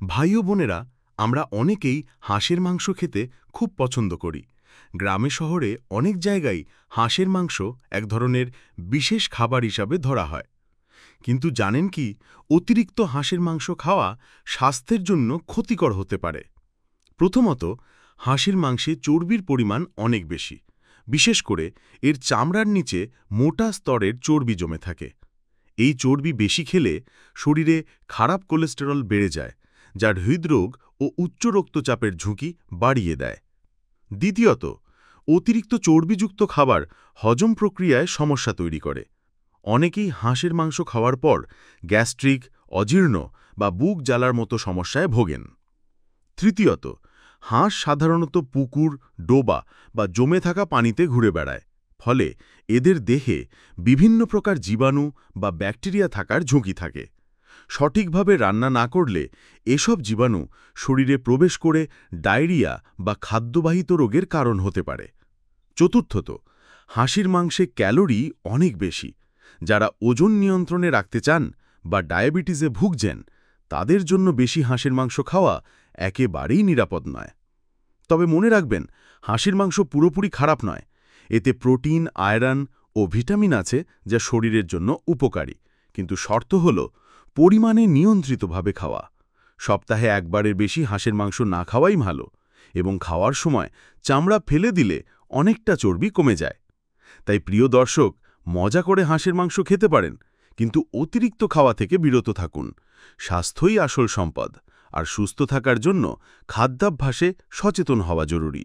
ভাই ও বোনেরা, আমরা অনেকেই হাঁসের মাংস খেতে খুব পছন্দ করি। গ্রামে শহরে অনেক জায়গায় হাঁসের মাংস এক ধরনের বিশেষ খাবার হিসাবে ধরা হয়। কিন্তু জানেন কি, অতিরিক্ত হাঁসের মাংস খাওয়া স্বাস্থ্যের জন্য ক্ষতিকর হতে পারে। প্রথমত, হাঁসের মাংসে চর্বির পরিমাণ অনেক বেশি। বিশেষ করে এর চামড়ার নিচে মোটা স্তরের চর্বি জমে থাকে। এই চর্বি বেশি খেলে শরীরে খারাপ কোলেস্টেরল বেড়ে যায়, যা হৃদরোগ ও উচ্চ রক্তচাপের ঝুঁকি বাড়িয়ে দেয়। দ্বিতীয়ত, অতিরিক্ত চর্বিযুক্ত খাবার হজম প্রক্রিয়ায় সমস্যা তৈরি করে। অনেকেই হাঁসের মাংস খাওয়ার পর গ্যাস্ট্রিক, অজীর্ণ বা বুক জ্বালার মতো সমস্যায় ভোগেন। তৃতীয়ত, হাঁস সাধারণত পুকুর, ডোবা বা জমে থাকা পানিতে ঘুরে বেড়ায়। ফলে এদের দেহে বিভিন্ন প্রকার জীবাণু বা ব্যাকটেরিয়া থাকার ঝুঁকি থাকে। সঠিকভাবে রান্না না করলে এসব জীবাণু শরীরে প্রবেশ করে ডায়রিয়া বা খাদ্যবাহিত রোগের কারণ হতে পারে। চতুর্থত, হাঁসের মাংসে ক্যালোরি অনেক বেশি। যারা ওজন নিয়ন্ত্রণে রাখতে চান বা ডায়াবেটিসে ভুগছেন, তাদের জন্য বেশি হাঁসের মাংস খাওয়া একেবারেই নিরাপদ নয়। তবে মনে রাখবেন, হাঁসের মাংস পুরোপুরি খারাপ নয়। এতে প্রোটিন, আয়রন ও ভিটামিন আছে, যা শরীরের জন্য উপকারী। কিন্তু শর্ত হল পরিমাণে নিয়ন্ত্রিতভাবে খাওয়া। সপ্তাহে একবারের বেশি হাঁসের মাংস না খাওয়াই ভালো, এবং খাওয়ার সময় চামড়া ফেলে দিলে অনেকটা চর্বি কমে যায়। তাই প্রিয় দর্শক, মজা করে হাঁসের মাংস খেতে পারেন, কিন্তু অতিরিক্ত খাওয়া থেকে বিরত থাকুন। স্বাস্থ্যই আসল সম্পদ, আর সুস্থ থাকার জন্য খাদ্যাভ্যাসে সচেতন হওয়া জরুরি।